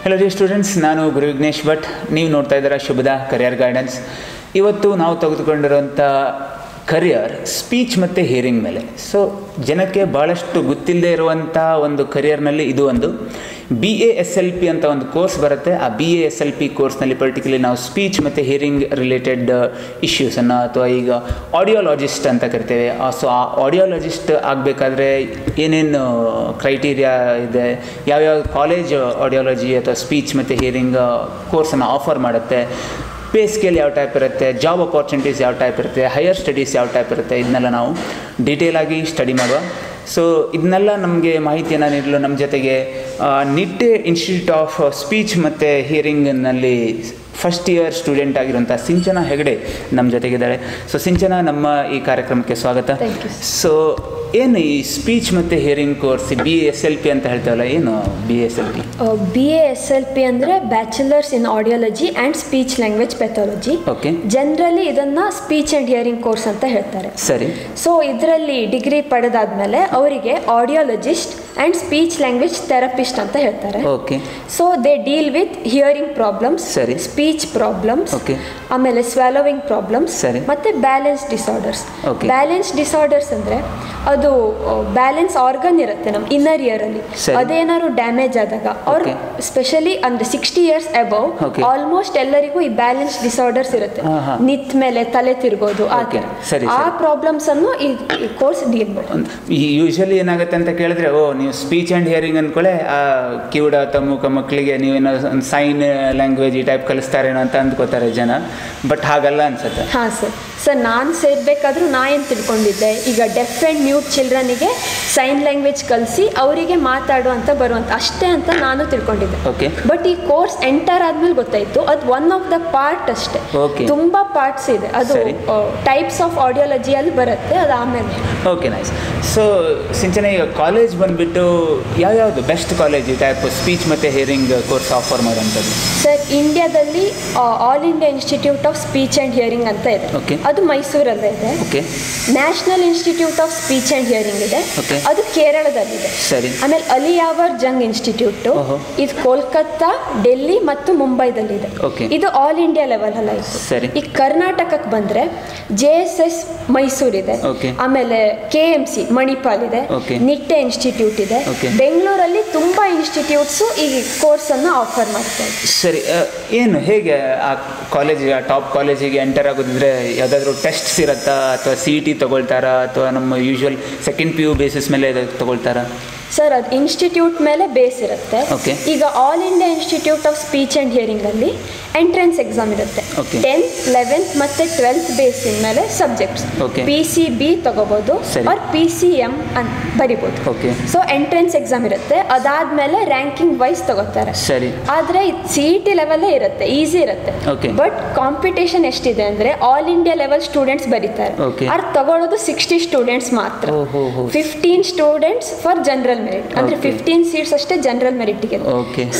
Hello D students, ನಾನು ಗುರು ವಿಘ್ನೇಶ್ ಭಟ್. ನೀವು ನೋಡ್ತಾ ಇದ್ದೀರಾ ಶುಭದ ಕರಿಯರ್ ಗೈಡೆನ್ಸ್. ಇವತ್ತು ನಾವು ತೆಗೆದುಕೊಂಡಿರುವಂಥ ಕರಿಯರ್ ಸ್ಪೀಚ್ ಮತ್ತು ಹಿಯರಿಂಗ್ ಮೇಲೆ. ಸೊ ಜನಕ್ಕೆ ಭಾಳಷ್ಟು ಗೊತ್ತಿಲ್ಲದೆ ಇರುವಂಥ ಒಂದು ಕರಿಯರ್ನಲ್ಲಿ ಇದು ಒಂದು BASLP ಅಂತ ಒಂದು ಕೋರ್ಸ್ ಬರುತ್ತೆ. ಆ BASLP ಕೋರ್ಸ್ನಲ್ಲಿ ಪರ್ಟಿಕ್ಯುಲರ್ಲಿ ನಾವು ಸ್ಪೀಚ್ ಮತ್ತು ಹಿಯರಿಂಗ್ ರಿಲೇಟೆಡ್ ಇಶ್ಯೂಸನ್ನು ಅಥವಾ ಈಗ ಆಡಿಯೋಲಾಜಿಸ್ಟ್ ಅಂತ ಕರಿತೇವೆ. ಸೊ ಆ ಆಡಿಯೋಲಾಜಿಸ್ಟ್ ಆಗಬೇಕಾದ್ರೆ ಏನೇನು ಕ್ರೈಟೀರಿಯಾ ಇದೆ, ಯಾವ್ಯಾವ ಕಾಲೇಜ್ ಆಡಿಯೋಲಜಿ ಅಥವಾ ಸ್ಪೀಚ್ ಮತ್ತು ಹಿಯರಿಂಗ್ ಕೋರ್ಸನ್ನು ಆಫರ್ ಮಾಡುತ್ತೆ, ಪೇ ಸ್ಕೇಲ್ ಯಾವ ಟೈಪ್ ಇರುತ್ತೆ, ಜಾಬ್ ಅಪಾರ್ಚುನಿಟೀಸ್ ಯಾವ ಟೈಪ್ ಇರುತ್ತೆ, ಹೈಯರ್ ಸ್ಟಡೀಸ್ ಯಾವ ಟೈಪ್ ಇರುತ್ತೆ, ಇದನ್ನೆಲ್ಲ ನಾವು ಡೀಟೇಲಾಗಿ ಸ್ಟಡಿ ಮಾಡುವ. ಸೊ ಇದನ್ನೆಲ್ಲ ನಮಗೆ ಮಾಹಿತಿಯನ್ನು ನೀಡಲು ನಮ್ಮ ಜೊತೆಗೆ ನಿಟ್ಟೆ ಇನ್ಸ್ಟಿಟ್ಯೂಟ್ ಆಫ್ ಸ್ಪೀಚ್ ಮತ್ತು ಹಿಯರಿಂಗ್ನಲ್ಲಿ ಫಸ್ಟ್ ಇಯರ್ ಸ್ಟೂಡೆಂಟ್ ಆಗಿರುವಂಥ ಸಿಂಚನಾ ಹೆಗಡೆ ನಮ್ಮ ಜೊತೆಗಿದ್ದಾಳೆ. ಸೊ ಸಿಂಚನಾ, ನಮ್ಮ ಈ ಕಾರ್ಯಕ್ರಮಕ್ಕೆ ಸ್ವಾಗತ. ಸೊ ಏನು ಈ ಸ್ಪೀಚ್ ಮತ್ತು ಹಿಯರಿಂಗ್ ಕೋರ್ಸ್ BASLP ಅಂತ ಹೇಳ್ತಾವಲ್ಲ, ಏನು BASLP? BASLP ಅಂದರೆ bachelors in audiology and speech language pathology. Okay. Generally ಇದನ್ನು ಸ್ಪೀಚ್ ಆ್ಯಂಡ್ ಹಿಯರಿಂಗ್ ಕೋರ್ಸ್ ಅಂತ ಹೇಳ್ತಾರೆ. ಸರಿ. ಸೊ ಇದರಲ್ಲಿ ಡಿಗ್ರಿ ಪಡೆದಾದ್ಮೇಲೆ ಅವರಿಗೆ audiologist and speech language therapist ಅಂತ ಹೇಳ್ತಾರೆ. Okay. So they deal with hearing problems, ಸರಿ, ಸ್ಪೀಚ್ ಪ್ರಾಬ್ಲಮ್ಸ್, ಓಕೆ, ಆಮೇಲೆ ಸ್ವಾಲೋವಿಂಗ್ ಪ್ರಾಬ್ಲಮ್ಸ್, ಸರಿ, ಮತ್ತು balance disorders. Okay. Balance disorders ಅಂದರೆ ಅದು ಬ್ಯಾಲೆನ್ಸ್ ಆರ್ಗನ್ ಇರುತ್ತೆ ನಮ್ಮ ಇನ್ನರ್ ಇಯರಲ್ಲಿ, ಅದೇನಾದ್ರು ಡ್ಯಾಮೇಜ್ ಆದಾಗ ಅವ್ರು ಸ್ಪೆಷಲಿ ಅಂದರೆ 60 years ಅಬೌವ್ ಆಲ್ಮೋಸ್ಟ್ ಎಲ್ಲರಿಗೂ ಈ ಬ್ಯಾಲೆನ್ಸ್ ಡಿಸಾರ್ಡರ್ಸ್ ಇರುತ್ತೆ. ನಿತ್ ಮೇಲೆ ತಲೆ ತಿರುಗೋದು, ಆ ಪ್ರಾಬ್ಲಮ್ಸ್ ಅನ್ನು ಈ ಕೋರ್ಸ್ ಡೀಲ್ ಮಾಡುತ್ತೆ. ಯೂಶಲಿ ಏನಾಗುತ್ತೆ ಅಂತ ಕೇಳಿದ್ರೆ, ನೀವು ಸ್ಪೀಚ್ ಆ್ಯಂಡ್ ಹಿಯರಿಂಗ್ ಅಂದ್ಕೊಳ್ಳೆ ಕಿವುಡ ತಮ್ಮೂಕ ಮಕ್ಕಳಿಗೆ ನೀವೇನೋ ಒಂದು ಸೈನ್ ಲ್ಯಾಂಗ್ವೇಜ್ ಈ ಟೈಪ್ ಕಲಿಸ್ತಾರೇನೋ ಅಂತ ಅಂದ್ಕೋತಾರೆ ಜನ, ಬಟ್ ಹಾಗಲ್ಲ ಅನ್ಸುತ್ತೆ. ಹಾಂ ಸರ್, ನಾನು ಸೇರ್ಬೇಕಾದ್ರೂ ನಾ ಏನು ತಿಳ್ಕೊಂಡಿದ್ದೆ, ಈಗ ಡೆಫ್ ಆ್ಯಂಡ್ ಮ್ಯೂಟ್ ಚಿಲ್ಡ್ರನಿಗೆ ಸೈನ್ ಲ್ಯಾಂಗ್ವೇಜ್ ಕಲಿಸಿ ಅವರಿಗೆ ಮಾತಾಡುವಂತ ಬರುವಂತ ಅಷ್ಟೇ ಅಂತ ನಾನು ತಿಳ್ಕೊಂಡಿದ್ದೆ. ಬಟ್ ಈ ಕೋರ್ಸ್ ಎಂಟರ್ ಆದ್ಮೇಲೆ ಗೊತ್ತಾಯ್ತು ಅದು ಒನ್ ಆಫ್ ದ ಪಾರ್ಟ್ ಅಷ್ಟೇ. ತುಂಬಾ ಪಾರ್ಟ್ಸ್ ಇದೆ, ಅದು ಟೈಪ್ಸ್ ಆಫ್ ಆಡಿಯಾಲಜಿಯಲ್ಲಿ ಬರುತ್ತೆ, ಅದು ಆಮೇಲೆ. Okay, nice. ಸೊ ಸಿಂಚನ, ಈಗ ಕಾಲೇಜ್ ಬಂದ್ಬಿಟ್ಟು ಯಾವ್ಯಾವುದು ಬೆಸ್ಟ್ ಕಾಲೇಜ್ ಈ ಟೈಪ್ ಸ್ಪೀಚ್ ಮತ್ತು ಹಿಯರಿಂಗ್ ಕೋರ್ಸ್ ಆಫರ್ ಮಾಡುವಂಥದ್ದು? ಸರ್, ಇಂಡಿಯಾದಲ್ಲಿ all India institute of speech and hearing ಅಂತ ಇದೆ, ಅದು ಮೈಸೂರಲ್ಲೇ ಇದೆ. National institute of speech and hearing ಇದೆ, ಅದು ಕೇರಳದಲ್ಲಿದೆ. ಆಮೇಲೆ ಅಲಿಯಾವರ್ ಜಂಗ್ ಇನ್ಸ್ಟಿಟ್ಯೂಟ್, ಇದು ಕೋಲ್ಕತ್ತಾ, ಡೆಲ್ಲಿ ಮತ್ತು ಮುಂಬೈದಲ್ಲಿದೆ. ಇದು ಆಲ್ ಇಂಡಿಯಾ ಲೆವೆಲ್ ಅಲ್ಲ ಇದು. ಈ ಕರ್ನಾಟಕಕ್ಕೆ ಬಂದ್ರೆ JSS ಮೈಸೂರು ಇದೆ, ಆಮೇಲೆ KMC ಮಣಿಪಾಲ್ ಇದೆ, ನಿಟ್ಟೆ ಇನ್ಸ್ಟಿಟ್ಯೂಟ್ ಇದೆ. ಬೆಂಗಳೂರಲ್ಲಿ ತುಂಬಾ ಇನ್ಸ್ಟಿಟ್ಯೂಟ್ಸ್ ಈ ಕೋರ್ಸ್ ಅನ್ನು ಆಫರ್ ಮಾಡ್ತಾರೆ. ಸರಿ, ಏನು ಹೇಗೆ ಆ ಕಾಲೇಜ್ ಟಾಪ್ ಕಾಲೇಜಿಗೆ ಎಂಟರ್ ಆಗೋದಿದ್ರೆ ಯಾವುದಾದ್ರೂ ಟೆಸ್ಟ್ಸ್ ಇರುತ್ತಾ, ಅಥವಾ CET ತಗೊಳ್ತಾರಾ, ಅಥವಾ ನಮ್ಮ ಯೂಶುವಲ್ ಸೆಕೆಂಡ್ PU ಬೇಸಿಸ್ ಮೇಲೆ ತಗೊಳ್ತಾರಾ? ಸರ್, ಅದು ಇನ್ಸ್ಟಿಟ್ಯೂಟ್ ಮೇಲೆ ಬೇಸ್ ಇರುತ್ತೆ. ಈಗ all India institute of speech and hearing ಅಲ್ಲಿ ಎಂಟ್ರೆನ್ಸ್ ಎಕ್ಸಾಮ್ ಇರುತ್ತೆ. 10th, 11th ಮತ್ತು 12th ಬೇಸಿನ ಮೇಲೆ ಸಬ್ಜೆಕ್ಟ್ಸ್ PCB ತಗೋಬಹುದು ಆರ್ PCM ಅಂತ ಬರಿಬೋದು. ಸೊ ಎಂಟ್ರೆನ್ಸ್ ಎಕ್ಸಾಮ್ ಇರುತ್ತೆ, ಅದಾದ್ಮೇಲೆ ರ್ಯಾಂಕಿಂಗ್ ವೈಸ್ ತಗೋತಾರೆ. ಆದ್ರೆ CET ಲೆವೆಲ್ಲೇ ಇರುತ್ತೆ, ಈಸಿ ಇರುತ್ತೆ. ಬಟ್ ಕಾಂಪಿಟೇಷನ್ ಎಷ್ಟಿದೆ ಅಂದ್ರೆ ಆಲ್ ಇಂಡಿಯಾ ಲೆವೆಲ್ ಸ್ಟೂಡೆಂಟ್ಸ್ ಬರೀತಾರೆ, ಅವ್ರು ತಗೊಳ್ಳೋದು 60 ಸ್ಟೂಡೆಂಟ್ಸ್ ಮಾತ್ರ. 15 ಸ್ಟೂಡೆಂಟ್ಸ್ ಫಾರ್ ಜನರಲ್ ಮೆರಿಟ್, ಅಂದ್ರೆ 15 ಸೀಟ್ಸ್ ಅಷ್ಟೇ ಜನರಲ್ ಮೆರಿಟ್ಗೆ.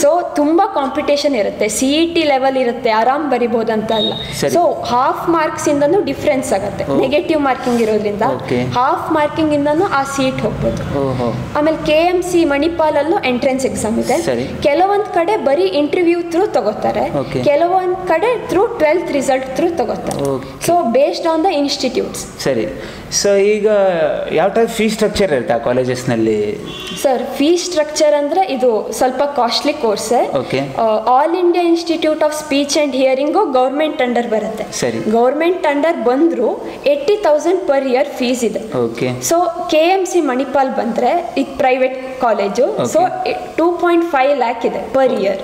ಸೊ ತುಂಬಾ ಕಾಂಪಿಟೇಷನ್ ಇರುತ್ತೆ. CET ಲೆವೆಲ್ ಇರುತ್ತೆ, ಆರಾಮ್ ಬರಿಬಹುದು ಅಂತ ಅಲ್ಲ. ಸೊ ಹಾಫ್ ಮಾರ್ಕ್ಸ್ ಇಂದನೂ ಡಿಫ್ರೆನ್ಸ್ ಆಗುತ್ತೆ, ನೆಗೆಟಿವ್ ಮಾರ್ಕಿಂಗ್ ಇರೋದ್ರಿಂದ ಹಾಫ್ ಮಾರ್ಕಿಂಗ್ ಇಂದನೂ ಆ ಸೀಟ್ ಹೋಗ್ಬೋದು. ಆಮೇಲೆ KMC ಮಣಿಪಾಲ್ ಅಲ್ಲೂ ಎಂಟ್ರೆನ್ಸ್ ಎಕ್ಸಾಮ್ ಇದೆ. ಕೆಲವೊಂದ್ ಕಡೆ ಬರೀ ಇಂಟರ್ವ್ಯೂ ಥ್ರೂ ತಗೋತಾರೆ, ಕೆಲವೊಂದ್ ಕಡೆ ಥ್ರೂ 12th ರಿಸಲ್ಟ್ ಥ್ರೂ ತಗೋತಾರೆ. So based on the institutes. ಸರಿ. ಸೊ ಈಗ ಯಾವ ಟೈಪ್ ಫೀ ಸ್ಟ್ರಕ್ಚರ್ ಇರುತ್ತೆ ಆ ಕಾಲೇಜಸ್ನಲ್ಲಿ? ಸರ್, ಫೀ ಸ್ಟ್ರಕ್ಚರ್ ಅಂದರೆ ಇದು ಸ್ವಲ್ಪ costly course. All India institute of speech and hearing government under ಬರುತ್ತೆ. ಗೌರ್ಮೆಂಟ್ ಅಂಡರ್ ಬಂದರೂ 80,000 ಪರ್ ಇಯರ್ ಫೀಸ್ ಇದೆ. ಸೊ KMC ಮಣಿಪಾಲ್ ಬಂದರೆ ಇದು ಪ್ರೈವೇಟ್ ಕಾಲೇಜು, ಸೊ 2.5 lakh ಇದೆ ಪರ್ ಇಯರ್.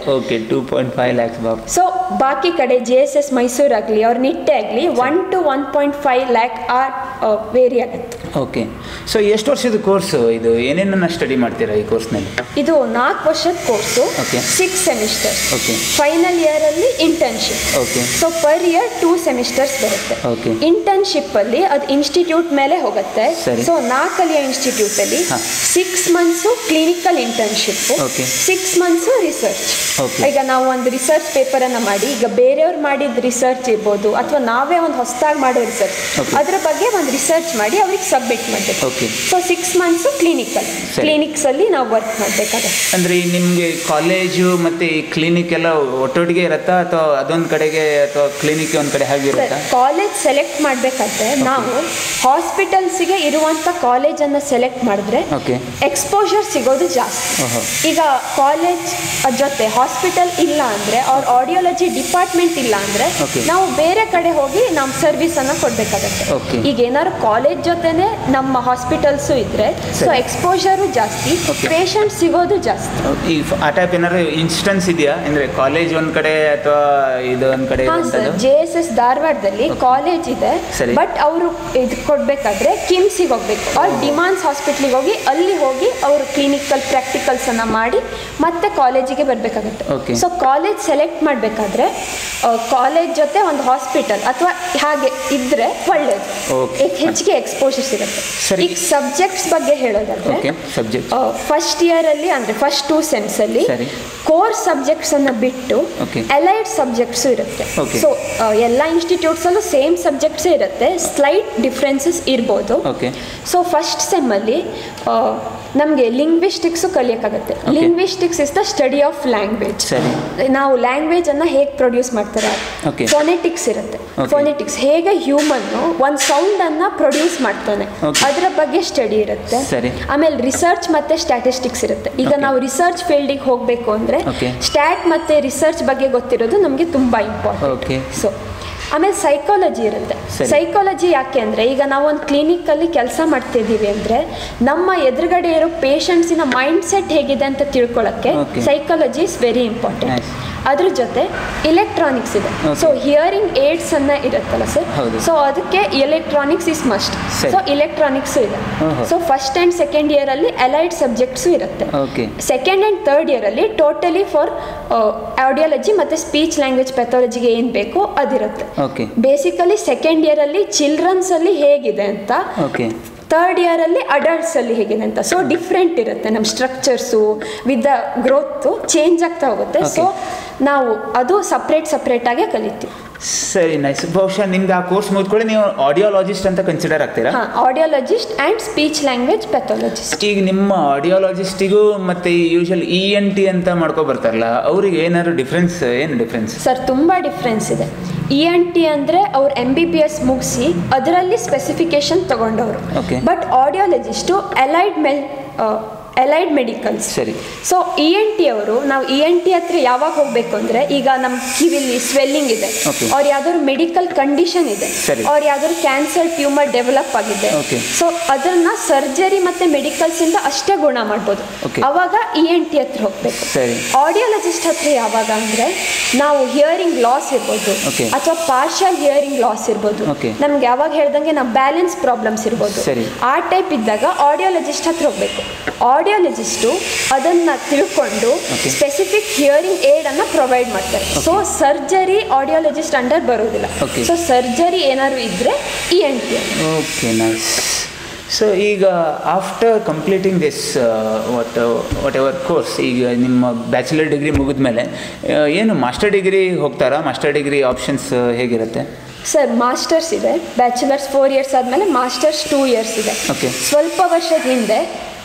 2.5 lakhs. ಸೊ ಬಾಕಿ ಕಡೆ JSS ಮೈಸೂರು ಆಗಲಿ ಅವ್ರ ನಿಟ್ಟೆ ಆಗಲಿ 1 to 1.5 lakh ವೇರಿ ಆಗುತ್ತೆ. ಓಕೆ. ಸೊ ಎಷ್ಟು ವರ್ಷದ ಕೋರ್ಸು ಇದು? ಏನೇನನ್ನ ಸ್ಟಡಿ ಮಾಡ್ತೀರಾ ಈ ಕೋರ್ಸ್ನಲ್ಲಿ? ಇದು 4 ವರ್ಷದ ಕೋರ್ಸು, 6 ಸೆಮಿಸ್ಟರ್ಸ್. ಫೈನಲ್ ಇಯರ್ ಅಲ್ಲಿ internship. So per year 2 semesters ಬರುತ್ತೆ. ಇಂಟರ್ನ್ಶಿಪ್ ಅಲ್ಲಿ ಅದು ಇನ್ಸ್ಟಿಟ್ಯೂಟ್ ಮೇಲೆ ಹೋಗುತ್ತೆ. ಸೊ 4 ಕಲಿಯ ಇನ್ಸ್ಟಿಟ್ಯೂಟ್ ಅಲ್ಲಿ 6 months clinical internship, 6 months research. ಈಗ ನಾವು ಒಂದು ರಿಸರ್ಚ್ ಪೇಪರ್ ಅನ್ನ ಮಾಡಿ, ಈಗ ಬೇರೆಯವ್ರು ಮಾಡಿದ ರಿಸರ್ಚ್ ಇರ್ಬೋದು ಅಥವಾ ನಾವೇ ಒಂದು ಹೊಸದಾಗಿ ಮಾಡೋ ರಿಸರ್ಚ್, ಅದ್ರ ಬಗ್ಗೆ ಒಂದು ರಿಸರ್ಚ್ ಮಾಡಿ ಅವ್ರಿಗೆ ಸಬ್ಮಿಟ್ ಮಾಡಬೇಕು. ಓಕೆ. ಸೊ 6 ಮಂತ್ಸ್ ಕ್ಲಿನಿಕ್ಸಲ್ಲಿ ನಾವು ವರ್ಕ್ ಮಾಡಬೇಕಾಗುತ್ತೆ. ಅಂದರೆ ನಿಮಗೆ ಕಾಲೇಜು ಮತ್ತು ಈ ಕ್ಲಿನಿಕ್ ಎಲ್ಲ ಒಟ್ಟೊಟ್ಟಿಗೆ ಇರುತ್ತಾ ಅಥವಾ ಅದೊಂದು ಕಡೆಗೆ ಅಥವಾ ಕ್ಲಿನಿಕ್ ಒಂದು ಕಡೆ ಹಾಗಿರುತ್ತಾ? ಕಾಲೇಜ್ ಸೆಲೆಕ್ಟ್ ಮಾಡಬೇಕಾದ್ರೆ ನಾವು ಹಾಸ್ಪಿಟಲ್ಸಿಗೆ ಇರುವಂಥ ಕಾಲೇಜನ್ನು ಸೆಲೆಕ್ಟ್ ಮಾಡಿದ್ರೆ ಎಕ್ಸ್ಪೋಜರ್ ಸಿಗೋದು ಜಾಸ್ತಿ. ಈಗ ಕಾಲೇಜ್ ಜೊತೆ ಹಾಸ್ಪಿಟಲ್ ಇಲ್ಲ ಅಂದರೆ ಅವ್ರ ಆಡಿಯಾಲಜಿ ಡಿಪಾರ್ಟ್ಮೆಂಟ್ ಇಲ್ಲ ಅಂದರೆ ನಾವು ಬೇರೆ ಕಡೆ ಹೋಗಿ ನಮ್ಮ ಸರ್ವಿಸನ್ನು ಕೊಡಬೇಕಾಗತ್ತೆ. ಈಗ ಏನಾದ್ರು ಕಾಲೇಜ್ ಜೊತೆನೆ ನಮ್ಮ ಹಾಸ್ಪಿಟಲ್ಸು ಇದ್ರೆ ಸೊ ಎಕ್ಸ್ಪೋಜರು ಜಾಸ್ತಿ, ಪೇಷಂಟ್ ಸಿಗೋದು ಜಾಸ್ತಿ. ಈ ಆ ಟೈಪ್ ಏನಾದ್ರು ಇನ್ಸ್ಟೆನ್ಸ್ ಇದೆಯಾ ಅಂದರೆ ಕಾಲೇಜ್ ಒಂದು ಕಡೆ ಅಥವಾ ಇದು ಒಂದು ಕಡೆ? JSS ಧಾರವಾಡದಲ್ಲಿ ಕಾಲೇಜ್ ಇದೆ, ಬಟ್ ಅವರು ಇದು ಕೊಡಬೇಕಾದ್ರೆ ಕಿಮ್ಸಿಗೆ ಹೋಗ್ಬೇಕು ಅವ್ರು ಡಿಮಾನ್ಸ್ ಹಾಸ್ಪಿಟ್ಲಿಗೆ ಹೋಗಿ ಅಲ್ಲಿ ಹೋಗಿ ಅವರು ಕ್ಲಿನಿಕಲ್ ಪ್ರಾಕ್ಟಿಕಲ್ಸ್ ಅನ್ನ ಮಾಡಿ ಮತ್ತೆ ಕಾಲೇಜಿಗೆ ಬರಬೇಕಾಗುತ್ತೆ. ಸೊ ಕಾಲೇಜ್ ಸೆಲೆಕ್ಟ್ ಮಾಡಬೇಕಾದ್ರೆ ಕಾಲೇಜ್ ಜೊತೆ ಒಂದು ಹಾಸ್ಪಿಟಲ್ ಅಥವಾ ಹಾಗೆ ಇದ್ರೆ ಒಳ್ಳೇದು, ಹೆಚ್ಚಿಗೆ ಎಕ್ಸ್ಪೋಜರ್ ಸಿಗುತ್ತೆ. ಈಗ ಸಬ್ಜೆಕ್ಟ್ಸ್ ಬಗ್ಗೆ ಹೇಳೋದಾದ್ರೆ ಫಸ್ಟ್ ಇಯರ್ ಅಲ್ಲಿ ಅಂದ್ರೆ ಫಸ್ಟ್ 2 ಸೆಮ್ಸ್ ಅಲ್ಲಿ ಕೋರ್ ಸಬ್ಜೆಕ್ಟ್ಸ್ ಅನ್ನ ಬಿಟ್ಟು ಅಲೈಡ್ ಸಬ್ಜೆಕ್ಟ್ಸ್ ಇರುತ್ತೆ. ಸೊ ಎಲ್ಲ ಇನ್ಸ್ಟಿಟ್ಯೂಟ್ಸ್ ಅಲ್ಲೂ ಸೇಮ್ ಸಬ್ಜೆಕ್ಟ್ಸ್ ಇರುತ್ತೆ, ಸ್ಲೈಟ್ ಡಿಫ್ರೆನ್ಸಸ್ ಇರ್ಬೋದು. ಸೊ ಫಸ್ಟ್ ಸೆಮ್ ಅಲ್ಲಿ ನಮಗೆ ಲಿಂಗ್ವಿಸ್ಟಿಕ್ಸು ಕಲಿಯೋಕ್ಕಾಗುತ್ತೆ. Linguistics is the study of language. ನಾವು ಲ್ಯಾಂಗ್ವೇಜ್ ಅನ್ನ ಹೇಗೆ ಪ್ರೊಡ್ಯೂಸ್ ಮಾಡ್ತಾರೆ, ಫೋನೆಟಿಕ್ಸ್ ಇರುತ್ತೆ. ಫೋನೆಟಿಕ್ಸ್ ಹೇಗೆ ಹ್ಯೂಮನ್ ಒಂದು ಸೌಂಡ್ ಅನ್ನ ಪ್ರೊಡ್ಯೂಸ್ ಮಾಡ್ತಾನೆ ಅದರ ಬಗ್ಗೆ ಸ್ಟಡಿ ಇರುತ್ತೆ. ಆಮೇಲೆ ರಿಸರ್ಚ್ ಮತ್ತೆ ಸ್ಟ್ಯಾಟಿಸ್ಟಿಕ್ಸ್ ಇರುತ್ತೆ. ಈಗ ನಾವು ರಿಸರ್ಚ್ ಫೀಲ್ಡಿಗೆ ಹೋಗಬೇಕು ಅಂದ್ರೆ ಸ್ಟ್ಯಾಟ್ ಮತ್ತೆ ರಿಸರ್ಚ್ ಬಗ್ಗೆ ಗೊತ್ತಿರೋದು ನಮಗೆ ತುಂಬಾ ಇಂಪಾರ್ಟೆಂಟ್. ಸೊ ಆಮೇಲೆ ಸೈಕಾಲಜಿ ಇರುತ್ತೆ. ಸೈಕಾಲಜಿ ಯಾಕೆ ಅಂದರೆ ಈಗ ನಾವು ಒಂದು ಕ್ಲಿನಿಕಲ್ಲಿ ಕೆಲಸ ಮಾಡ್ತಿದ್ದೀವಿ ಅಂದರೆ ನಮ್ಮ ಎದುರುಗಡೆ ಇರೋ ಪೇಷಂಟ್ಸಿನ ಮೈಂಡ್ ಸೆಟ್ ಹೇಗಿದೆ ಅಂತ ತಿಳ್ಕೊಳ್ಳೋಕ್ಕೆ ಸೈಕಾಲಜಿ ಇಸ್ ವೆರಿ ಇಂಪಾರ್ಟೆಂಟ್. ಅದ್ರ ಜೊತೆ ಇಲೆಕ್ಟ್ರಾನಿಕ್ಸ್ ಇದೆ. ಸೊ ಹಿಯರಿಂಗ್ ಏಡ್ಸ್ ಅನ್ನ ಇರುತ್ತಲ್ಲ ಸರ್, ಸೊ ಅದಕ್ಕೆ electronics is must. So electronics ಇದೆ. So first and second year ಅಲ್ಲಿ ಅಲೈಡ್ ಸಬ್ಜೆಕ್ಟ್ಸು ಇರುತ್ತೆ. ಸೆಕೆಂಡ್ ಆ್ಯಂಡ್ ಥರ್ಡ್ ಇಯರ್ ಅಲ್ಲಿ ಟೋಟಲಿ ಫಾರ್ ಆಡಿಯಾಲಜಿ ಮತ್ತೆ ಸ್ಪೀಚ್ ಲ್ಯಾಂಗ್ವೇಜ್ ಪೆಥಾಲಜಿಗೆ ಏನು ಬೇಕೋ ಅದಿರುತ್ತೆ. ಬೇಸಿಕಲಿ ಸೆಕೆಂಡ್ ಇಯರ್ ಅಲ್ಲಿ ಚಿಲ್ಡ್ರನ್ಸ್ ಅಲ್ಲಿ ಹೇಗಿದೆ ಅಂತ, ಥರ್ಡ್ ಇಯರ್ ಅಲ್ಲಿ ಅಡಲ್ಟ್ಸ್ ಅಲ್ಲಿ ಹೇಗಿದೆ ಅಂತ. ಸೊ ಡಿಫ್ರೆಂಟ್ ಇರುತ್ತೆ ನಮ್ಮ structures with the growth change ಆಗ್ತಾ ಹೋಗುತ್ತೆ. ಸೊ ನಾವು ಅದು ಸಪ್ರೇಟ್ ಆಗಿ ಕಲಿತೀವಿ. ಸರಿ, ನೈಸ್. ಬಹುಶಃ ನಿಮ್ದು ಆ ಕೋರ್ಸ್ ಮುಗಿದ್ಕೊಳ್ಳಿ ನೀವು ಆಡಿಯಾಲಜಿಸ್ಟ್ ಅಂತ ಕನ್ಸಿಡರ್ ಆಗ್ತೀರಾ? Audiologist and speech language pathologist. ಈಗ ನಿಮ್ಮ ಆಡಿಯಾಲಜಿಸ್ಟಿಗೂ ಮತ್ತು ಯೂಶಲ್ ENT ಅಂತ ಮಾಡ್ಕೊ ಬರ್ತಾರಲ್ಲ ಅವ್ರಿಗೆ ಏನಾದ್ರು ಡಿಫ್ರೆನ್ಸ್? ಏನು ಡಿಫ್ರೆನ್ಸ್ ಸರ್? ತುಂಬ ಡಿಫ್ರೆನ್ಸ್ ಇದೆ. ENT ಅಂದರೆ ಅವ್ರು MBBS ಮುಗಿಸಿ ಅದರಲ್ಲಿ ಸ್ಪೆಸಿಫಿಕೇಶನ್ ತಗೊಂಡವರು. But audiologist allied medicals. ಸರಿ. ಸೊ ENT ಅವರು, ನಾವು ENT ಹತ್ರ ಯಾವಾಗ ಹೋಗ್ಬೇಕು ಅಂದರೆ ಈಗ ನಮ್ಮ ಕಿವಿಲಿ ಸ್ವೆಲ್ಲಿಂಗ್ ಇದೆ, ಅವ್ರು ಯಾವ್ದಾದ್ರು ಮೆಡಿಕಲ್ ಕಂಡೀಷನ್ ಇದೆ, ಅವ್ರು ಯಾವ್ದಾದ್ರು ಕ್ಯಾನ್ಸರ್ ಟ್ಯೂಮರ್ ಡೆವಲಪ್ ಆಗಿದೆ, ಸೊ ಅದನ್ನ ಸರ್ಜರಿ ಮತ್ತೆ ಮೆಡಿಕಲ್ಸ್ ಇಂದ ಅಷ್ಟೇ ಗುಣ ಮಾಡ್ಬೋದು. ಅವಾಗ ENT ಹತ್ರ ಹೋಗ್ಬೇಕು. ಆಡಿಯಾಲಜಿಸ್ಟ್ ಹತ್ರ ಯಾವಾಗ ಅಂದ್ರೆ ನಾವು ಹಿಯರಿಂಗ್ ಲಾಸ್ ಇರ್ಬೋದು ಅಥವಾ ಪಾರ್ಷಿಯಲ್ ಹಿಯರಿಂಗ್ ಲಾಸ್ ಇರ್ಬೋದು, ನಮ್ಗೆ ಯಾವಾಗ ಹೇಳ್ದಂಗೆ ನಾವು ಬ್ಯಾಲೆನ್ಸ್ ಪ್ರಾಬ್ಲಮ್ಸ್ ಇರ್ಬೋದು, ಆ ಟೈಪ್ ಇದ್ದಾಗ ಆಡಿಯಾಲಜಿಸ್ಟ್ ಹತ್ರ ಹೋಗ್ಬೇಕು. ಆಡಿಯಾಲಜಿಸ್ಟು ಅದನ್ನ ತಿಳ್ಕೊಂಡು ಸ್ಪೆಸಿಫಿಕ್ ಹಿಯರಿಂಗ್ ಏಡ್ ಅನ್ನ ಪ್ರೊವೈಡ್ ಮಾಡ್ತಾರೆ. ಸೊ ಸರ್ಜರಿ ಆಡಿಯಾಲಜಿಸ್ಟ್ ಅಂಡರ್ ಬರೋದಿಲ್ಲ. ಸೊ ಸರ್ಜರಿ ಏನಾದ್ರು ಇದ್ರೆ ENT. Okay, nice. ಸೊ ಈಗ after completing this what ever course, ಈಗ ನಿಮ್ಮ ಬ್ಯಾಚುಲರ್ ಡಿಗ್ರಿ ಮುಗಿದ ಮೇಲೆ ಏನು ಮಾಸ್ಟರ್ ಡಿಗ್ರಿ ಹೋಗ್ತಾರಾ? ಮಾಸ್ಟರ್ ಡಿಗ್ರಿ ಆಪ್ಷನ್ಸ್ ಹೇಗಿರುತ್ತೆ? ಸರ್ ಮಾಸ್ಟರ್ಸ್ ಇದೆ, ಬ್ಯಾಚುಲರ್ಸ್ 4 ಇಯರ್ಸ್ ಆದಮೇಲೆ ಮಾಸ್ಟರ್ಸ್ 2 ಇಯರ್ಸ್ ಇದೆ. ಸ್ವಲ್ಪ ವರ್ಷದ ಹಿಂದೆ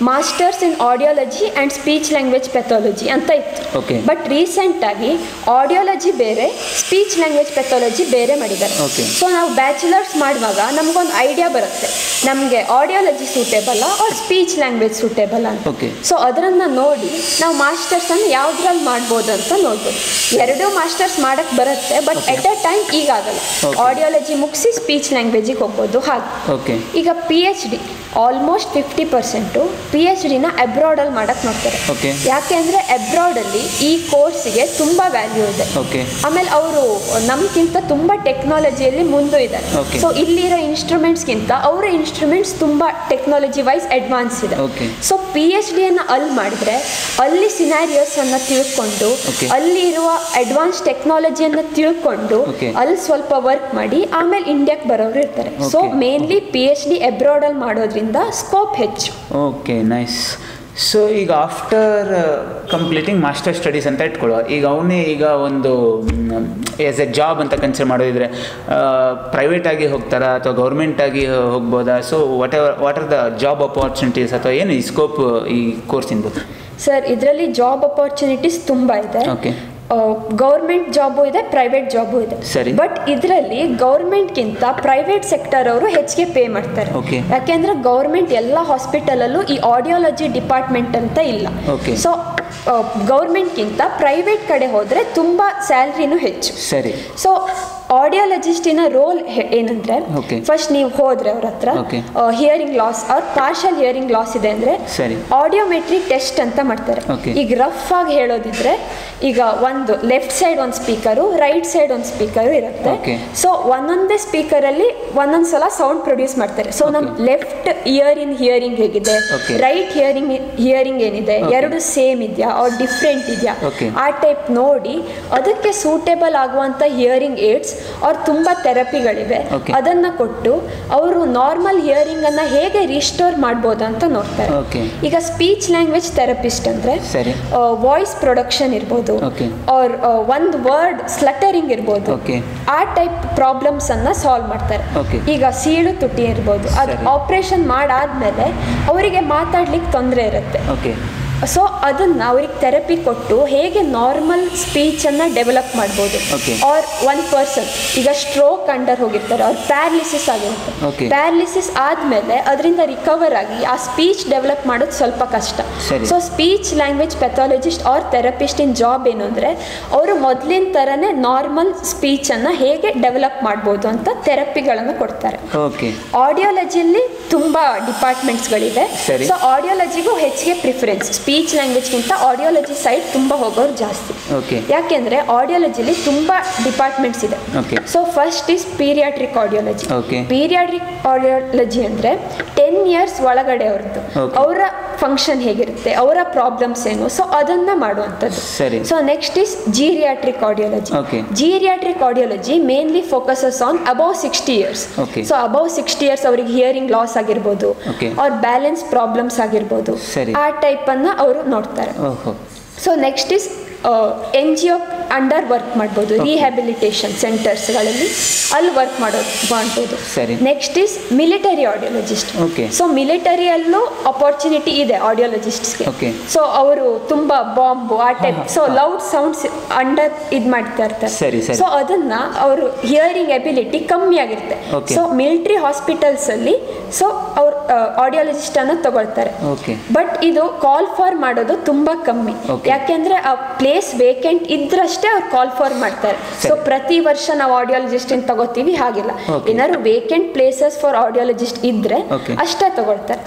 masters in audiology and speech language pathology ಅಂತ ಇತ್ತು. ಬಟ್ ರೀಸೆಂಟಾಗಿ ಆಡಿಯಾಲಜಿ ಬೇರೆ, ಸ್ಪೀಚ್ ಲ್ಯಾಂಗ್ವೇಜ್ ಪೆಥಾಲಜಿ ಬೇರೆ ಮಾಡಿದ್ದಾರೆ. ಸೊ ನಾವು ಬ್ಯಾಚುಲರ್ಸ್ ಮಾಡುವಾಗ ನಮಗೊಂದು ಐಡಿಯಾ ಬರುತ್ತೆ, ನಮಗೆ audiology suitable or speech language suitable ಅಂತ. ಸೊ ಅದನ್ನು ನೋಡಿ ನಾವು ಮಾಸ್ಟರ್ಸನ್ನು ಯಾವುದ್ರಲ್ಲಿ ಮಾಡ್ಬೋದು ಅಂತ ನೋಡ್ಬೋದು. 2 ಮಾಸ್ಟರ್ಸ್ ಮಾಡೋಕ್ಕೆ ಬರುತ್ತೆ, ಬಟ್ ಎಟ್ ಎ ಟೈಮ್ ಈಗ ಆಗಲ್ಲ. ಆಡಿಯಾಲಜಿ ಮುಗಿಸಿ ಸ್ಪೀಚ್ ಲ್ಯಾಂಗ್ವೇಜಿಗೆ ಹೋಗ್ಬೋದು. ಹಾಗೆ ಈಗ PhD ಆಲ್ಮೋಸ್ಟ್ 50% PhDನ ಅಬ್ರಾಡಲ್ಲಿ ಮಾಡಕ್ಕೆ ನೋಡ್ತಾರೆ. ಯಾಕೆ ಅಂದರೆ ಅಬ್ರಾಡಲ್ಲಿ ಈ ಕೋರ್ಸಿಗೆ ತುಂಬ ವ್ಯಾಲ್ಯೂ ಇದೆ. ಆಮೇಲೆ ಅವರು ನಮ್ಗಿಂತ ತುಂಬ ಟೆಕ್ನಾಲಜಿಯಲ್ಲಿ ಮುಂದೆ ಇದ್ದಾರೆ. ಸೊ ಇಲ್ಲಿರೋ ಇನ್ಸ್ಟ್ರೂಮೆಂಟ್ಸ್ಗಿಂತ ಅವರ ಇನ್ಸ್ಟ್ರೂಮೆಂಟ್ಸ್ ತುಂಬ ಟೆಕ್ನಾಲಜಿ ವೈಸ್ ಅಡ್ವಾನ್ಸ್ ಇದೆ. ಸೊ PhDಯನ್ನು ಅಲ್ಲಿ ಮಾಡಿದ್ರೆ ಅಲ್ಲಿ ಸಿನಾರಿಯೋಸನ್ನು ತಿಳ್ಕೊಂಡು ಅಲ್ಲಿ ಇರುವ ಅಡ್ವಾನ್ಸ್ ಟೆಕ್ನಾಲಜಿಯನ್ನು ತಿಳ್ಕೊಂಡು ಅಲ್ಲಿ ಸ್ವಲ್ಪ ವರ್ಕ್ ಮಾಡಿ ಆಮೇಲೆ ಇಂಡಿಯಾಕ್ಕೆ ಬರೋರು ಇರ್ತಾರೆ. ಸೊ ಮೇನ್ಲಿ PhD ಅಬ್ರಾಡಲ್ಲಿ ಮಾಡೋದ್ರಿಂದ ಸ್ಕೋಪ್ ಹೆಚ್ಚು. Okay, nice. ಸೊ ಈಗ ಆಫ್ಟರ್ ಕಂಪ್ಲೀಟಿಂಗ್ ಮಾಸ್ಟರ್ ಸ್ಟಡೀಸ್ ಅಂತ ಇಟ್ಕೊಳ್ಳುವ, ಈಗ ಅವನೇ ಈಗ ಒಂದು ಆ್ಯಸ್ ಎ ಜಾಬ್ ಅಂತ ಕನ್ಸಿಡರ್ ಮಾಡೋದಿದ್ರೆ ಪ್ರೈವೇಟಾಗಿ ಹೋಗ್ತಾರಾ ಅಥವಾ ಗೌರ್ಮೆಂಟಾಗಿ ಹೋಗ್ಬೋದಾ? So what are the job opportunities ಅಥವಾ ಏನು ಈ ಸ್ಕೋಪ್ ಈ ಕೋರ್ಸಿಂದು? ಸರ್, ಇದರಲ್ಲಿ ಜಾಬ್ ಅಪಾರ್ಚುನಿಟೀಸ್ ತುಂಬ ಇದೆ. ಓಕೆ, ಗೌರ್ಮೆಂಟ್ ಜಾಬು ಇದೆ, ಪ್ರೈವೇಟ್ ಜಾಬು ಇದೆ. ಸರಿ. ಬಟ್ ಇದರಲ್ಲಿ ಗೌರ್ಮೆಂಟ್ಗಿಂತ ಪ್ರೈವೇಟ್ ಸೆಕ್ಟರ್ ಅವರು ಹೆಚ್ಚಿಗೆ ಪೇ ಮಾಡ್ತಾರೆ. ಯಾಕೆಂದ್ರೆ ಗೌರ್ಮೆಂಟ್ ಎಲ್ಲ ಹಾಸ್ಪಿಟಲಲ್ಲೂ ಈ ಆಡಿಯಾಲಜಿ ಡಿಪಾರ್ಟ್ಮೆಂಟ್ ಅಂತ ಇಲ್ಲ. ಸೊ ಗೌರ್ಮೆಂಟ್ಗಿಂತ ಪ್ರೈವೇಟ್ ಕಡೆ ಹೋದರೆ ತುಂಬ ಸ್ಯಾಲ್ರಿನೂ ಹೆಚ್ಚು. ಸರಿ. ಸೊ ಆಡಿಯಾಲಜಿಸ್ಟಿನ ರೋಲ್ ಏನಂದ್ರೆ, ಫಸ್ಟ್ ನೀವು ಹೋದ್ರೆ ಅವ್ರ ಹತ್ರ ಹಿಯರಿಂಗ್ ಲಾಸ್ ಅವ್ರ ಪಾರ್ಷಲ್ ಹಿಯರಿಂಗ್ ಲಾಸ್ ಇದೆ ಅಂದ್ರೆ ಆಡಿಯೋಮೆಟ್ರಿಕ್ ಟೆಸ್ಟ್ ಅಂತ ಮಾಡ್ತಾರೆ. ಈಗ ರಫ್ ಆಗಿ ಹೇಳೋದಿದ್ರೆ, ಈಗ ಒಂದು ಲೆಫ್ಟ್ ಸೈಡ್ ಒಂದು ಸ್ಪೀಕರು, ರೈಟ್ ಸೈಡ್ ಒಂದು ಸ್ಪೀಕರು ಇರುತ್ತೆ. ಸೊ ಒಂದೊಂದೇ ಸ್ಪೀಕರ್ ಅಲ್ಲಿ ಒಂದೊಂದ್ಸಲ ಸೌಂಡ್ ಪ್ರೊಡ್ಯೂಸ್ ಮಾಡ್ತಾರೆ. ಸೊ ನಮ್ ಲೆಫ್ಟ್ ಹಿಯರಿಂಗ್ ಹೇಗಿದೆ, ರೈಟ್ ಹಿಯರಿಂಗ್ ಏನಿದೆ, ಎರಡು ಸೇಮ್ ಇದೆಯಾ ಅವ್ರು ಡಿಫ್ರೆಂಟ್ ಇದೆಯಾ, ಆ ಟೈಪ್ ನೋಡಿ ಅದಕ್ಕೆ ಸೂಟೇಬಲ್ ಆಗುವಂತ ಹಿಯರಿಂಗ್ ಏಡ್ಸ್ ಅವ್ರು ತುಂಬಾ ಥೆರಪಿಗಳಿವೆ, ಅದನ್ನ ಕೊಟ್ಟು ಅವರು ನಾರ್ಮಲ್ ಹಿಯರಿಂಗ್ ಅನ್ನ ಹೇಗೆ ರಿಸ್ಟೋರ್ ಮಾಡ್ಬೋದು ಅಂತ ನೋಡ್ತಾರೆ. ಈಗ ಸ್ಪೀಚ್ ಲ್ಯಾಂಗ್ವೇಜ್ ಥೆರಪಿಸ್ಟ್ ಅಂದ್ರೆ ವಾಯ್ಸ್ ಪ್ರೊಡಕ್ಷನ್ ಇರ್ಬೋದು, ಆರ್ ಒಂದು ವರ್ಡ್ ಸ್ಲಟರಿಂಗ್ ಇರ್ಬೋದು, ಆ ಟೈಪ್ ಪ್ರಾಬ್ಲಮ್ಸ್ ಅನ್ನ ಸಾಲ್ವ್ ಮಾಡ್ತಾರೆ. ಈಗ ಸೀಳು ತುಟಿ ಇರ್ಬೋದು, ಅದು ಆಪರೇಷನ್ ಮಾಡಾದ್ಮೇಲೆ ಅವರಿಗೆ ಮಾತಾಡ್ಲಿಕ್ಕೆ ತೊಂದರೆ ಇರುತ್ತೆ. ಸೊ ಅದನ್ನ ಅವ್ರಿಗೆ ಥೆರಪಿ ಕೊಟ್ಟು ಹೇಗೆ ನಾರ್ಮಲ್ ಸ್ಪೀಚ್ ಅನ್ನ ಡೆವಲಪ್ ಮಾಡ್ಬೋದು. ಆರ್ ಒನ್ ಪರ್ಸನ್ ಈಗ ಸ್ಟ್ರೋಕ್ ಅಂಡರ್ ಹೋಗಿರ್ತಾರೆ, ಅವ್ರು ಪ್ಯಾರಲಿಸಿಸ್ ಆಗಿರುತ್ತೆ, ಪ್ಯಾರಲಿಸಿಸ್ ಆದ್ಮೇಲೆ ಅದರಿಂದ ರಿಕವರ್ ಆಗಿ ಆ ಸ್ಪೀಚ್ ಡೆವಲಪ್ ಮಾಡೋದು ಸ್ವಲ್ಪ ಕಷ್ಟ. So speech language pathologist or therapist in job ಏನು ಅಂದ್ರೆ, ಅವರು ಮೊದಲಿನ ತರನೇ ನಾರ್ಮಲ್ ಸ್ಪೀಚ್ ಅನ್ನ ಹೇಗೆ ಡೆವಲಪ್ ಮಾಡ್ಬೋದು ಅಂತ ಥೆರಪಿಗಳನ್ನು ಕೊಡ್ತಾರೆ. ಆಡಿಯಾಲಜಿಯಲ್ಲಿ ತುಂಬಾ ಡಿಪಾರ್ಟ್ಮೆಂಟ್ಸ್ಗಳಿವೆ. ಸೊ ಆಡಿಯಾಲಜಿಗೂ ಹೆಚ್ಚಿಗೆ ಪ್ರಿಫರೆನ್ಸ್, ಸ್ಪೀಚ್ ಲ್ಯಾಂಗ್ವೇಜ್ಗಿಂತ ಆಡಿಯಾಲಜಿ ಸೈಡ್ ತುಂಬ ಹೋಗೋರು ಜಾಸ್ತಿ. ಯಾಕೆಂದ್ರೆ ಆಡಿಯಾಲಜಿಲಿ ತುಂಬಾ ಡಿಪಾರ್ಟ್ಮೆಂಟ್ಸ್ ಇದೆ. So first is ಪೀರಿಯಾಟ್ರಿಕ್ audiology. ಪೀರಿಯಾಟ್ರಿಕ್ audiology ಅಂದ್ರೆ 10 years ಒಳಗಡೆ ಅವ್ರದ್ದು ಅವರ ಫಂಕ್ಷನ್ ಹೇಗಿರುತ್ತೆ, ಅವರ ಪ್ರಾಬ್ಲಮ್ಸ್ ಏನು, ಸೊ ಅದನ್ನ ಮಾಡುವಂಥದ್ದು. So next is geriatric audiology. Geriatric audiology mainly focuses on above 60 years. So above 60 years ಅವರಿಗೆ ಹಿಯರಿಂಗ್ ಲಾಸ್ ಆಗಿರ್ಬೋದು, ಅವ್ರ ಬ್ಯಾಲೆನ್ಸ್ ಪ್ರಾಬ್ಲಮ್ಸ್ ಆಗಿರ್ಬೋದು, ಆ ಟೈಪ್ ಅನ್ನ ಅವರು ನೋಡ್ತಾರೆ. So next is NGO under work ಮಾಡ್ಬೋದು, ರಿಹ್ಯಾಬಿಲಿಟೇಷನ್ ಸೆಂಟರ್ಸ್ಗಳಲ್ಲಿ ಅಲ್ಲಿ ವರ್ಕ್ ಮಾಡ್ಬೋದು. Next is military audiologist. So ಮಿಲಿಟರಿಯಲ್ಲೂ ಅಪಾರ್ಚುನಿಟಿ ಇದೆ ಆಡಿಯಾಲಜಿಸ್ಟ್ಸ್ಗೆ. ಸೊ ಅವರು ತುಂಬಾ ಬಾಂಬು ಆ type, so loud sounds under ಮಾಡ್ತಾ ಇರ್ತಾರೆ. ಸೊ ಅದನ್ನ ಅವರು ಹಿಯರಿಂಗ್ ಎಬಿಲಿಟಿ ಕಮ್ಮಿ ಆಗಿರುತ್ತೆ. ಸೊ ಮಿಲಿಟರಿ ಹಾಸ್ಪಿಟಲ್ಸ್ ಅಲ್ಲಿ ಸೊ ಅವ್ರು ಆಡಿಯಾಲಜಿಸ್ಟ್ ಅನ್ನು ತಗೊಳ್ತಾರೆ. ಬಟ್ ಇದು ಕಾಲ್ ಫಾರ್ ಮಾಡೋದು ತುಂಬಾ ಕಮ್ಮಿ. ಯಾಕೆಂದ್ರೆ ಆ ಪ್ಲೇಸ್ ವೇಕೆಂಟ್ ಇದ್ರಷ್ಟೇ ಅವ್ರು ಕಾಲ್ ಫಾರ್ ಮಾಡ್ತಾರೆ. ಸೊ ಪ್ರತಿ ವರ್ಷ ನಾವು ಆಡಿಯಾಲಜಿಸ್ಟ್ ತಗೋತೀವಿ ಹಾಗಿಲ್ಲ, ಏನಾದ್ರು ವೇಕೆಂಟ್ ಪ್ಲೇಸಸ್ ಫಾರ್ ಆಡಿಯಾಲಜಿಸ್ಟ್ ಇದ್ರೆ ಅಷ್ಟೇ ತಗೊಳ್ತಾರೆ.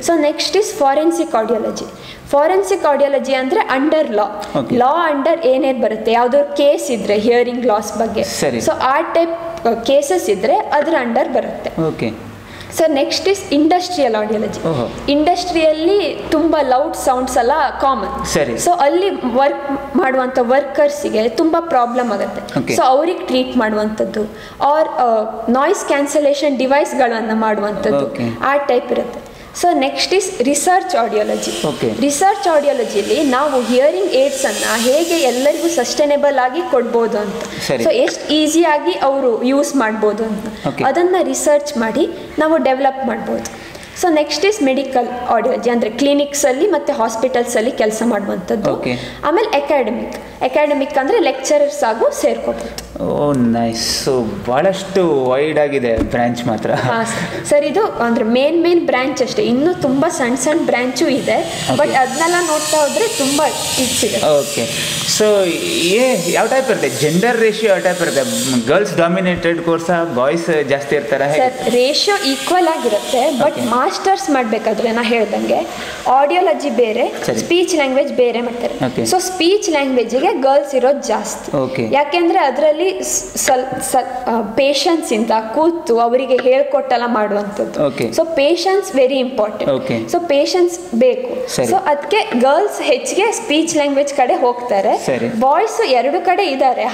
So next is forensic audiology. Forensic audiology ಅಂದ್ರೆ ಅಂಡರ್ ಲಾ ಅಂಡರ್ ಏನೇನು ಬರುತ್ತೆ, ಯಾವ್ದಾದ್ರು ಕೇಸ್ ಇದ್ರೆ ಹಿಯರಿಂಗ್ ಲಾಸ್ ಬಗ್ಗೆ, ಸೊ ಆ ಟೈಪ್ ಕೇಸಸ್ ಇದ್ರೆ ಅದ್ರ ಅಂಡರ್ ಬರುತ್ತೆ. So next is industrial audiology. ಇಂಡಸ್ಟ್ರಿಯಲ್ಲಿ ತುಂಬಾ ಲೌಡ್ ಸೌಂಡ್ಸ್ ಎಲ್ಲ ಕಾಮನ್. ಸೊ ಅಲ್ಲಿ ವರ್ಕ್ ಮಾಡುವಂತ ವರ್ಕರ್ಸ್ಗೆ ತುಂಬಾ ಪ್ರಾಬ್ಲಮ್ ಆಗುತ್ತೆ. ಸೊ ಅವ್ರಿಗೆ ಟ್ರೀಟ್ ಮಾಡುವಂಥದ್ದು ಆರ್ ನಾಯ್ಸ್ ಕ್ಯಾನ್ಸಲೇಷನ್ ಡಿವೈಸ್ಗಳನ್ನು ಮಾಡುವಂಥದ್ದು, ಆ ಟೈಪ್ ಇರುತ್ತೆ. So next is research audiology. Research ಆಡಿಯಾಲಜಿಲಿ ನಾವು ಹಿಯರಿಂಗ್ ಏಡ್ಸ್ ಅನ್ನ ಹೇಗೆ ಎಲ್ಲರಿಗೂ ಸಸ್ಟೈನೇಬಲ್ ಆಗಿ ಕೊಡ್ಬೋದು ಅಂತ, ಸೊ ಎಷ್ಟು ಈಸಿಯಾಗಿ ಅವರು ಯೂಸ್ ಮಾಡ್ಬೋದು ಅಂತ ಅದನ್ನ ರಿಸರ್ಚ್ ಮಾಡಿ ನಾವು ಡೆವಲಪ್ ಮಾಡ್ಬೋದು. So next is medical audiology, ಅಂದರೆ ಕ್ಲಿನಿಕ್ಸಲ್ಲಿ ಮತ್ತು ಹಾಸ್ಪಿಟಲ್ಸಲ್ಲಿ ಕೆಲಸ ಮಾಡುವಂಥದ್ದು. ಆಮೇಲೆ ಅಕಾಡೆಮಿಕ್ ಅಂದರೆ ಲೆಕ್ಚರರ್ಸ್ ಆಗು ಸೇರ್ಕೋಬೋದು. ಓ ನೈಸ್. ಸೊ ಭಾಳಷ್ಟು ವೈಡ್ ಆಗಿದೆ ಬ್ರಾಂಚ್ ಮಾತ್ರ. ಹಾಂ ಸರ್, ಇದು ಅಂದರೆ ಮೇನ್ ಬ್ರಾಂಚ್ ಅಷ್ಟೇ, ಇನ್ನೂ ತುಂಬ ಸಣ್ಣ ಬ್ರಾಂಚು ಇದೆ. ಬಟ್ ಅದನ್ನೆಲ್ಲ ನೋಡ್ತಾ ಹೋದರೆ ತುಂಬ ಟಿಪ್ಸ್ ಇದೆ. ಓಕೆ. ಸೊ ಯಾವ ಟೈಪ್ ಇರುತ್ತೆ, ಜೆಂಡರ್ ರೇಷಿಯೋ ಯಾವ ಟೈಪ್ ಇರುತ್ತೆ? ಗರ್ಲ್ಸ್ ಡಾಮಿನೇಟೆಡ್ ಕೋರ್ಸಾ, ಬಾಯ್ಸ್ ಜಾಸ್ತಿ ಇರ್ತಾರೆ? ಸರ್ ರೇಷಿಯೋ ಈಕ್ವಲ್ ಆಗಿರುತ್ತೆ. ಬಟ್ ಮಾಸ್ಟರ್ಸ್ ಮಾಡಬೇಕಾದ್ರೆ ನಾ ಹೇಳ್ದಂಗೆ ಆಡಿಯಾಲಜಿ ಬೇರೆ, ಸ್ಪೀಚ್ ಲ್ಯಾಂಗ್ವೇಜ್ ಬೇರೆ ಮಾಡ್ತಾರೆ. ಸೊ ಸ್ಪೀಚ್ ಲ್ಯಾಂಗ್ವೇಜಿಗೆ ಗರ್ಲ್ಸ್ ಇರೋದು ಜಾಸ್ತಿ. ಯಾಕೆಂದ್ರೆ ಅದರಲ್ಲಿ ಪೇಷನ್ಸ್ ಇಂದ ಕೂತು ಅವರಿಗೆ ಹೇಳ್ಕೊಟ್ಟೆಲ್ಲ ಮಾಡುವಂಥದ್ದು. So patience very important. So patience ಬೇಕು. ಸೊ ಅದಕ್ಕೆ ಗರ್ಲ್ಸ್ ಹೆಚ್ಚಿಗೆ ಸ್ಪೀಚ್ ಲ್ಯಾಂಗ್ವೇಜ್ ಕಡೆ ಹೋಗ್ತಾರೆ, ಬಾಯ್ಸ್ ಎರಡು ಕಡೆ ಇದ್ದಾರೆ,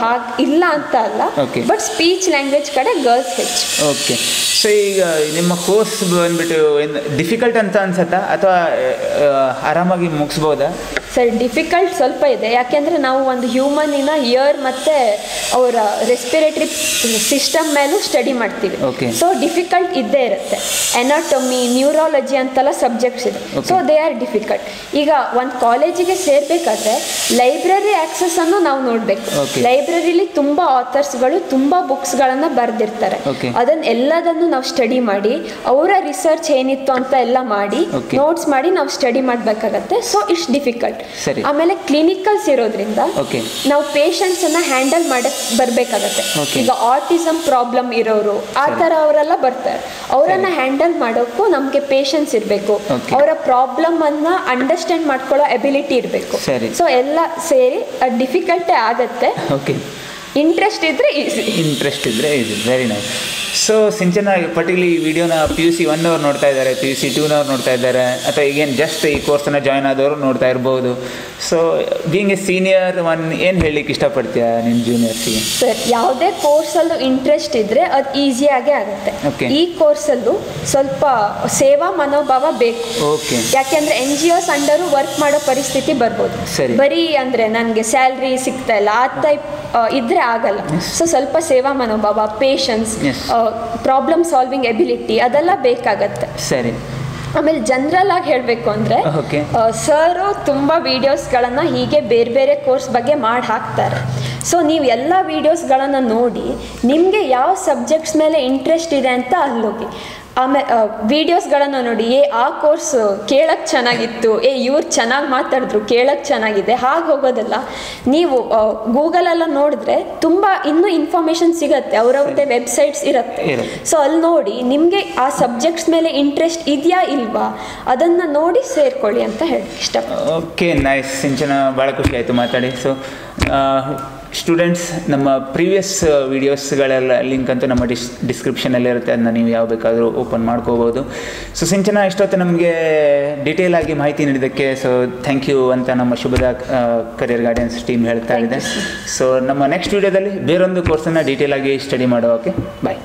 ಇಲ್ಲ ಅಂತ ಅಲ್ಲ, ಬಟ್ ಸ್ಪೀಚ್ ಲ್ಯಾಂಗ್ವೇಜ್ ಕಡೆ ಗರ್ಲ್ಸ್ ಹೆಚ್ಚು. ಓಕೆ. ಸೊ ಈಗ ನಿಮ್ಮ ಕೋರ್ಸ್ ಬಂದ್ಬಿಟ್ಟು ಡಿಫಿಕಲ್ಟ್ ಅಂತ ಅನ್ಸತ್ತಾ ಅಥವಾ ಆರಾಮಾಗಿ ಮುಗಿಸ್ಬೋದಾ? ಸರ್ ಡಿಫಿಕಲ್ಟ್ ಸ್ವಲ್ಪ ಇದೆ, ಯಾಕೆಂದರೆ ನಾವು ಒಂದು ಹ್ಯೂಮನಿನ ಇಯರ್ ಮತ್ತು ಅವರ ರೆಸ್ಪಿರೇಟರಿ ಸಿಸ್ಟಮ್ ಮೇಲೂ ಸ್ಟಡಿ ಮಾಡ್ತೀವಿ. ಸೊ ಡಿಫಿಕಲ್ಟ್ ಇದ್ದೇ ಇರುತ್ತೆ. ಎನಾಟೊಮಿ, ನ್ಯೂರಾಲಜಿ ಅಂತೆಲ್ಲ ಸಬ್ಜೆಕ್ಟ್ಸ್ ಇದೆ. So they are difficult. ಈಗ ಒಂದು ಕಾಲೇಜಿಗೆ ಸೇರಬೇಕಾದ್ರೆ ಲೈಬ್ರರಿ ಆಕ್ಸೆಸ್ಸನ್ನು ನಾವು ನೋಡಬೇಕು. ಲೈಬ್ರರಿಲಿ ತುಂಬ ಆಥರ್ಸ್ಗಳು ತುಂಬ ಬುಕ್ಸ್ಗಳನ್ನು ಬರೆದಿರ್ತಾರೆ. ಎಲ್ಲದನ್ನು ನಾವು ಸ್ಟಡಿ ಮಾಡಿ ಅವರ ರಿಸರ್ಚ್ ಏನಿತ್ತು ಅಂತ ಎಲ್ಲ ಮಾಡಿ ನೋಟ್ಸ್ ಮಾಡಿ ನಾವು ಸ್ಟಡಿ ಮಾಡಬೇಕಾಗತ್ತೆ. So it's difficult. ಆಮೇಲೆ ಕ್ಲಿನಿಕಲ್ಸ್ ಇರೋದ್ರಿಂದ ನಾವು ಪೇಷಂಟ್ಸ್ ಅನ್ನ ಹ್ಯಾಂಡಲ್ ಮಾಡಕ್ ಬರ್ಬೇಕಾಗತ್ತೆ. ಈಗ ಆಟಿಸಮ್ ಪ್ರಾಬ್ಲಮ್ ಇರೋರು ಆ ತರ ಅವರೆಲ್ಲ ಬರ್ತಾರೆ, ಅವರನ್ನ ಹ್ಯಾಂಡಲ್ ಮಾಡೋಕ್ಕೂ ನಮ್ಗೆ ಪೇಷನ್ಸ್ ಇರಬೇಕು, ಅವರ ಪ್ರಾಬ್ಲಮ್ ಅನ್ನ ಅಂಡರ್ಸ್ಟ್ಯಾಂಡ್ ಮಾಡ್ಕೊಳ್ಳೋ ಎಬಿಲಿಟಿ ಇರಬೇಕು. ಸೊ ಎಲ್ಲ ಸೇರಿ ಡಿಫಿಕಲ್ಟೇ ಆಗತ್ತೆ. ಇಂಟ್ರೆಸ್ಟ್ ಇದ್ರೆ ಈಸಿ. Very nice. ಸೊ ಸಿಂಚನ ಪರ್ಟಿಕ್ಯುಲರ್ಲಿ ಈ ವಿಡಿಯೋನ PUC 1 ಅವ್ರು ನೋಡ್ತಾ ಇದ್ದಾರೆ, PUC 2 ಅವ್ರು ನೋಡ್ತಾ ಇದ್ದಾರೆ, ಅಥವಾ ಈಗೇನು ಜಸ್ಟ್ ಈ ಕೋರ್ಸನ್ನು ಜಾಯ್ನ್ ಆದವರು ನೋಡ್ತಾ ಇರ್ಬೋದು. So being A senior one ಏನು ಹೇಳಲಿಕ್ಕೆ ಇಷ್ಟಪಡ್ತೀಯಾ ನಿನ್ನ ಜೂನಿಯರ್ಸಿಗೆ? ಸರ್ ಯಾವುದೇ ಕೋರ್ಸಲ್ಲೂ ಇಂಟ್ರೆಸ್ಟ್ ಇದ್ದರೆ ಅದು ಈಸಿಯಾಗೇ ಆಗುತ್ತೆ. ಈ ಕೋರ್ಸಲ್ಲೂ ಸ್ವಲ್ಪ ಸೇವಾ ಮನೋಭಾವ ಬೇಕು. ಯಾಕೆಂದರೆ NGOs ಅಂಡರು ವರ್ಕ್ ಮಾಡೋ ಪರಿಸ್ಥಿತಿ ಬರ್ಬೋದು. ಬರೀ ಅಂದರೆ ನನಗೆ ಸ್ಯಾಲ್ರಿ ಸಿಗ್ತಾ ಇಲ್ಲ ಆ ಟೈಪ್ ಇದ್ರೆ ಆಗಲ್ಲ. ಸೊ ಸ್ವಲ್ಪ ಸೇವಾ ಮನೋಭಾವ, ಪೇಷನ್ಸ್, ಪ್ರಾಬ್ಲಮ್ ಸಾಲ್ವಿಂಗ್ ಎಬಿಲಿಟಿ ಅದೆಲ್ಲ ಬೇಕಾಗತ್ತೆ. ಸರಿ. ಆಮೇಲೆ ಜನರಲ್ ಆಗಿ ಹೇಳಬೇಕು ಅಂದರೆ ಸರು ತುಂಬ ವೀಡಿಯೋಸ್ಗಳನ್ನು ಹೀಗೆ ಬೇರೆ ಬೇರೆ ಕೋರ್ಸ್ ಬಗ್ಗೆ ಮಾಡಿ ಹಾಕ್ತಾರೆ. ಸೊ ನೀವು ಎಲ್ಲ ವೀಡಿಯೋಸ್ಗಳನ್ನು ನೋಡಿ ನಿಮಗೆ ಯಾವ ಸಬ್ಜೆಕ್ಟ್ಸ್ ಮೇಲೆ ಇಂಟ್ರೆಸ್ಟ್ ಇದೆ ಅಂತ ಅಲ್ಲೋಗಿ. ಆಮೇಲೆ ವೀಡಿಯೋಸ್ಗಳನ್ನು ನೋಡಿ, ಆ ಕೋರ್ಸ್ ಕೇಳಕ್ಕೆ ಚೆನ್ನಾಗಿತ್ತು, ಇವ್ರು ಚೆನ್ನಾಗಿ ಮಾತಾಡಿದ್ರು ಕೇಳಕ್ಕೆ ಚೆನ್ನಾಗಿದೆ, ಹಾಗೆ ಹೋಗೋದಲ್ಲ. ನೀವು ಗೂಗಲೆಲ್ಲ ನೋಡಿದ್ರೆ ತುಂಬ ಇನ್ನೂ ಇನ್ಫಾರ್ಮೇಷನ್ ಸಿಗುತ್ತೆ, ಅವರವ್ರದ್ದೇ ವೆಬ್ಸೈಟ್ಸ್ ಇರುತ್ತೆ. ಸೊ ಅಲ್ಲಿ ನೋಡಿ ನಿಮಗೆ ಆ ಸಬ್ಜೆಕ್ಟ್ಸ್ ಮೇಲೆ ಇಂಟ್ರೆಸ್ಟ್ ಇದೆಯಾ ಇಲ್ವಾ ಅದನ್ನು ನೋಡಿ ಸೇರ್ಕೊಳ್ಳಿ ಅಂತ ಹೇಳಿ ಇಷ್ಟಪಡ್ತೀನಿ. ಓಕೆ, ನೈಸ್ ಸಿಂಚನ, ಭಾಳ ಖುಷಿ ಆಯಿತು ಮಾತಾಡಿ. ಸೊ ಸ್ಟೂಡೆಂಟ್ಸ್, ನಮ್ಮ ಪ್ರೀವಿಯಸ್ ವೀಡಿಯೋಸ್ಗಳೆಲ್ಲ ಲಿಂಕ್ ಅಂತೂ ನಮ್ಮ ಡಿಸ್ಕ್ರಿಪ್ಷನಲ್ಲಿರುತ್ತೆ, ಅದನ್ನ ನೀವು ಯಾವ ಬೇಕಾದರೂ ಓಪನ್ ಮಾಡ್ಕೋಬೋದು. ಸೊ ಸಿಂಚನ, ಇಷ್ಟೊತ್ತು ನಮಗೆ ಡೀಟೇಲ್ ಆಗಿ ಮಾಹಿತಿ ನೀಡಿದ್ದಕ್ಕೆ ಸೊ ಥ್ಯಾಂಕ್ ಯು ಅಂತ ನಮ್ಮ ಶುಭದ ಕರಿಯರ್ ಗೈಡೆನ್ಸ್ ಟೀಮ್ ಹೇಳ್ತಾ ಇದೆ. ಸೊ ನಮ್ಮ ನೆಕ್ಸ್ಟ್ ವೀಡಿಯೋದಲ್ಲಿ ಬೇರೊಂದು ಕೋರ್ಸನ್ನು ಡೀಟೇಲ್ ಆಗಿ ಸ್ಟಡಿ ಮಾಡೋಕೆ ಬಾಯ್.